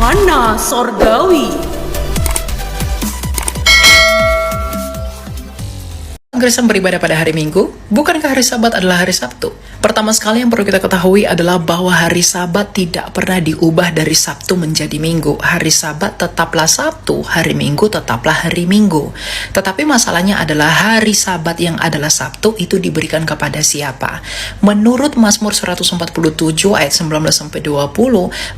Mana Sorgawi. Kristen beribadah pada hari Minggu, bukankah hari Sabat adalah hari Sabtu? Pertama sekali yang perlu kita ketahui adalah bahwa hari Sabat tidak pernah diubah dari Sabtu menjadi Minggu. Hari Sabat tetaplah Sabtu, hari Minggu tetaplah hari Minggu. Tetapi masalahnya adalah hari Sabat yang adalah Sabtu itu diberikan kepada siapa? Menurut Mazmur 147 ayat 19-20,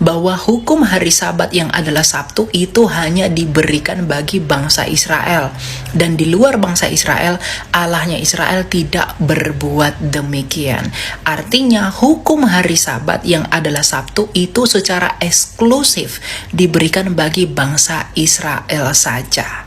bahwa hukum hari Sabat yang adalah Sabtu itu hanya diberikan bagi bangsa Israel. Dan di luar bangsa Israel, Allahnya Israel tidak berbuat demikian. Artinya hukum hari Sabat yang adalah Sabtu itu secara eksklusif diberikan bagi bangsa Israel saja.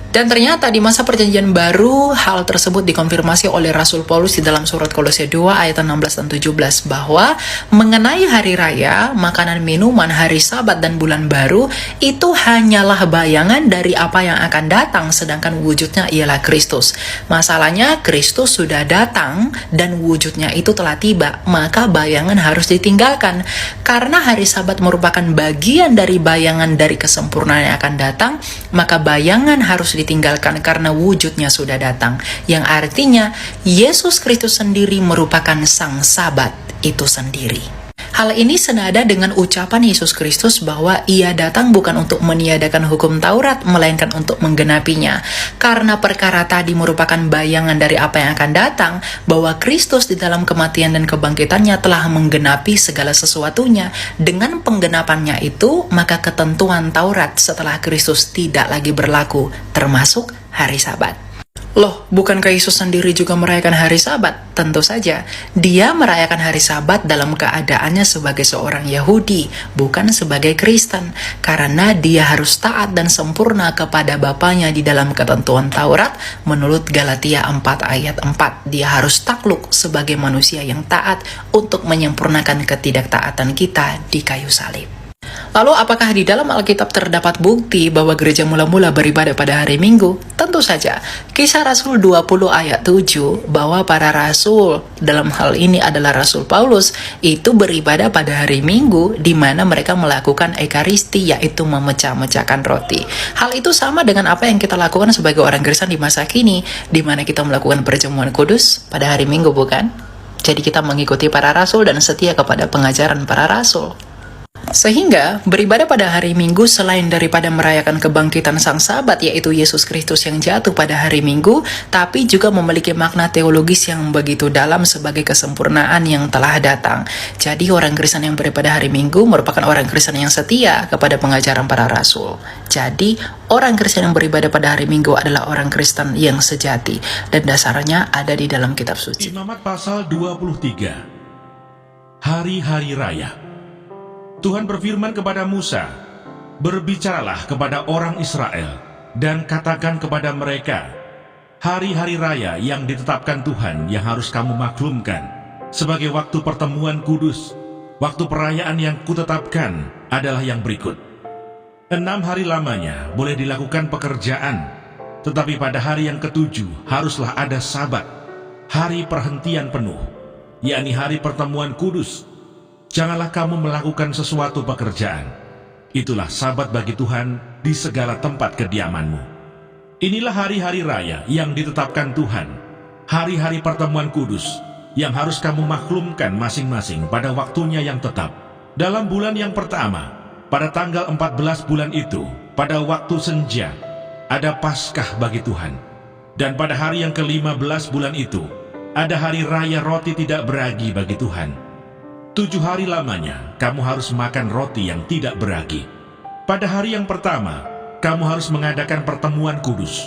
Dan ternyata di masa perjanjian baru, hal tersebut dikonfirmasi oleh Rasul Paulus di dalam surat Kolose 2 ayat 16 dan 17 bahwa mengenai hari raya, makanan minuman, hari Sabat dan bulan baru itu hanyalah bayangan dari apa yang akan datang, sedangkan wujudnya ialah Kristus. Masalahnya Kristus sudah datang dan wujudnya itu telah tiba, maka bayangan harus ditinggalkan. Karena hari Sabat merupakan bagian dari bayangan dari kesempurnaan yang akan datang, maka bayangan harus ditinggalkan karena wujudnya sudah datang, yang artinya Yesus Kristus sendiri merupakan sang Sabat itu sendiri. Hal ini senada dengan ucapan Yesus Kristus bahwa ia datang bukan untuk meniadakan hukum Taurat, melainkan untuk menggenapinya. Karena perkara tadi merupakan bayangan dari apa yang akan datang, bahwa Kristus di dalam kematian dan kebangkitannya telah menggenapi segala sesuatunya. Dengan penggenapannya itu, maka ketentuan Taurat setelah Kristus tidak lagi berlaku, termasuk hari Sabat. Loh, bukankah Yesus sendiri juga merayakan hari Sabat? Tentu saja, dia merayakan hari Sabat dalam keadaannya sebagai seorang Yahudi, bukan sebagai Kristen. Karena dia harus taat dan sempurna kepada Bapaknya di dalam ketentuan Taurat, menurut Galatia 4 ayat 4. Dia harus takluk sebagai manusia yang taat untuk menyempurnakan ketidaktaatan kita di kayu salib. Lalu apakah di dalam Alkitab terdapat bukti bahwa gereja mula-mula beribadah pada hari Minggu? Tentu saja. Kisah Rasul 20 ayat 7 bahwa para rasul, dalam hal ini adalah Rasul Paulus, itu beribadah pada hari Minggu di mana mereka melakukan ekaristi, yaitu memecah-mecahkan roti. Hal itu sama dengan apa yang kita lakukan sebagai orang Kristen di masa kini, di mana kita melakukan perjamuan kudus pada hari Minggu, bukan? Jadi kita mengikuti para rasul dan setia kepada pengajaran para rasul. Sehingga beribadah pada hari Minggu selain daripada merayakan kebangkitan sang Sabat, yaitu Yesus Kristus yang jatuh pada hari Minggu, tapi juga memiliki makna teologis yang begitu dalam sebagai kesempurnaan yang telah datang. Jadi orang Kristen yang beribadah hari Minggu merupakan orang Kristen yang setia kepada pengajaran para rasul. Jadi orang Kristen yang beribadah pada hari Minggu adalah orang Kristen yang sejati, dan dasarnya ada di dalam kitab suci. Imamat pasal 23. Hari-hari raya. Tuhan berfirman kepada Musa, "Berbicaralah kepada orang Israel, dan katakan kepada mereka, hari-hari raya yang ditetapkan Tuhan yang harus kamu maklumkan, sebagai waktu pertemuan kudus, waktu perayaan yang kutetapkan adalah yang berikut. 6 hari lamanya boleh dilakukan pekerjaan, tetapi pada hari yang ke-7 haruslah ada Sabat, hari perhentian penuh, yakni hari pertemuan kudus. Janganlah kamu melakukan sesuatu pekerjaan. Itulah Sabat bagi Tuhan di segala tempat kediamanmu. Inilah hari-hari raya yang ditetapkan Tuhan, hari-hari pertemuan kudus, yang harus kamu maklumkan masing-masing pada waktunya yang tetap. Dalam bulan yang pertama, pada tanggal 14 bulan itu, pada waktu senja, ada Paskah bagi Tuhan. Dan pada hari yang ke-15 bulan itu, ada hari raya roti tidak beragi bagi Tuhan. 7 hari lamanya, kamu harus makan roti yang tidak beragi. Pada hari yang pertama, kamu harus mengadakan pertemuan kudus.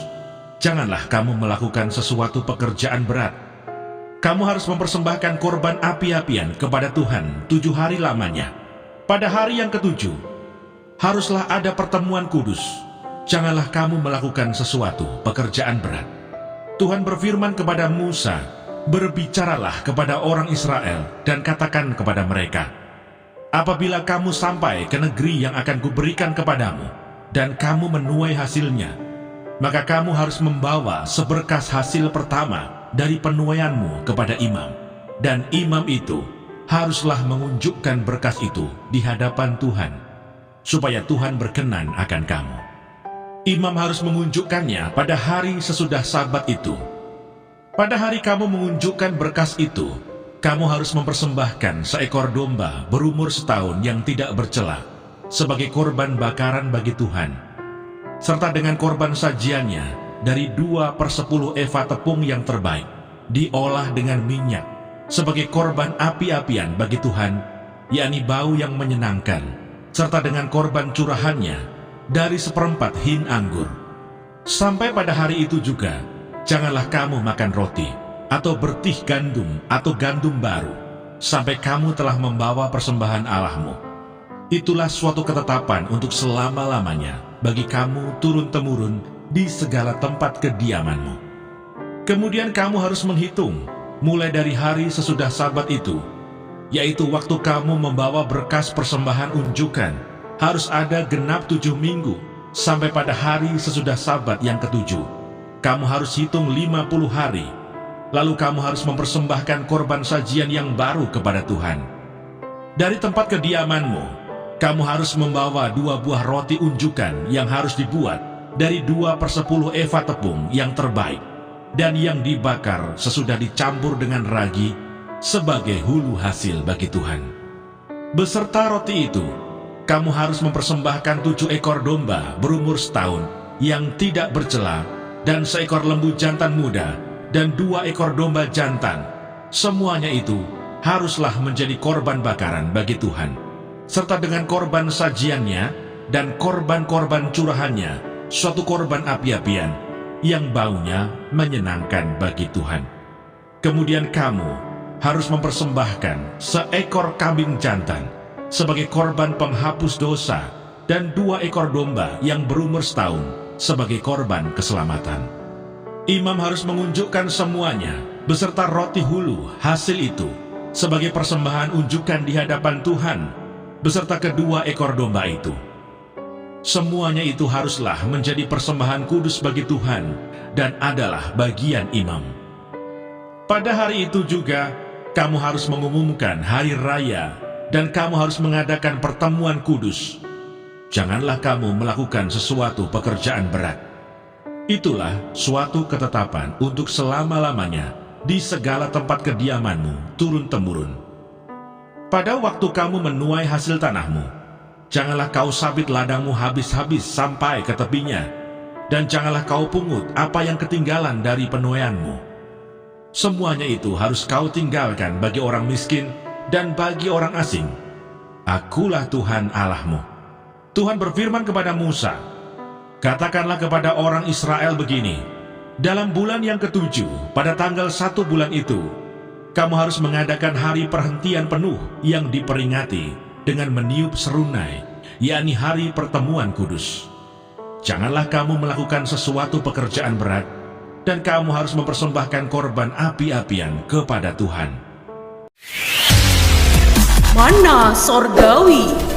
Janganlah kamu melakukan sesuatu pekerjaan berat. Kamu harus mempersembahkan korban api-apian kepada Tuhan 7 hari lamanya. Pada hari yang ke-7, haruslah ada pertemuan kudus. Janganlah kamu melakukan sesuatu pekerjaan berat. Tuhan berfirman kepada Musa, "Berbicaralah kepada orang Israel dan katakan kepada mereka, apabila kamu sampai ke negeri yang akan kuberikan kepadamu, dan kamu menuai hasilnya, maka kamu harus membawa seberkas hasil pertama dari penuaianmu kepada imam. Dan imam itu haruslah mengunjukkan berkas itu di hadapan Tuhan. supaya Tuhan berkenan akan kamu. Imam harus mengunjukkannya pada hari sesudah Sabat itu. Pada hari kamu mengunjukkan berkas itu, kamu harus mempersembahkan seekor domba berumur setahun yang tidak bercela sebagai korban bakaran bagi Tuhan, serta dengan korban sajiannya dari 2/10 eva tepung yang terbaik, diolah dengan minyak sebagai korban api-apian bagi Tuhan, yakni bau yang menyenangkan, serta dengan korban curahannya dari 1/4 hin anggur. Sampai pada hari itu juga, janganlah kamu makan roti, atau bertih gandum, atau gandum baru, sampai kamu telah membawa persembahan Allahmu. Itulah suatu ketetapan untuk selama-lamanya bagi kamu turun-temurun di segala tempat kediamanmu. Kemudian kamu harus menghitung, mulai dari hari sesudah Sabat itu, yaitu waktu kamu membawa berkas persembahan unjukan, harus ada genap 7 minggu, sampai pada hari sesudah Sabat yang ke-7. Kamu harus hitung 50 hari, lalu kamu harus mempersembahkan korban sajian yang baru kepada Tuhan. Dari tempat kediamanmu, kamu harus membawa 2 buah roti unjukan yang harus dibuat dari 2/10 eva tepung yang terbaik, dan yang dibakar sesudah dicampur dengan ragi sebagai hulu hasil bagi Tuhan. Beserta roti itu, kamu harus mempersembahkan 7 ekor domba berumur setahun yang tidak bercela, dan seekor lembu jantan muda, dan 2 ekor domba jantan. Semuanya itu haruslah menjadi korban bakaran bagi Tuhan, serta dengan korban sajiannya dan korban-korban curahannya, suatu korban api-apian yang baunya menyenangkan bagi Tuhan. Kemudian kamu harus mempersembahkan seekor kambing jantan sebagai korban penghapus dosa, dan 2 ekor domba yang berumur setahun sebagai korban keselamatan. Imam harus mengunjukkan semuanya beserta roti hulu hasil itu sebagai persembahan unjukan di hadapan Tuhan, beserta kedua ekor domba itu. Semuanya itu haruslah menjadi persembahan kudus bagi Tuhan dan adalah bagian imam. Pada hari itu juga kamu harus mengumumkan hari raya, dan kamu harus mengadakan pertemuan kudus. Janganlah kamu melakukan sesuatu pekerjaan berat. Itulah suatu ketetapan untuk selama-lamanya di segala tempat kediamanmu turun-temurun. Pada waktu kamu menuai hasil tanahmu, janganlah kau sabit ladangmu habis-habis sampai ke tepinya, dan janganlah kau pungut apa yang ketinggalan dari penuaianmu. Semuanya itu harus kau tinggalkan bagi orang miskin dan bagi orang asing. Akulah Tuhan Allahmu. Tuhan berfirman kepada Musa, katakanlah kepada orang Israel begini, dalam bulan yang ke-7, pada tanggal 1 bulan itu, kamu harus mengadakan hari perhentian penuh yang diperingati dengan meniup serunai, yakni hari pertemuan kudus. Janganlah kamu melakukan sesuatu pekerjaan berat, dan kamu harus mempersembahkan korban api-apian kepada Tuhan. Mana Sorgawi.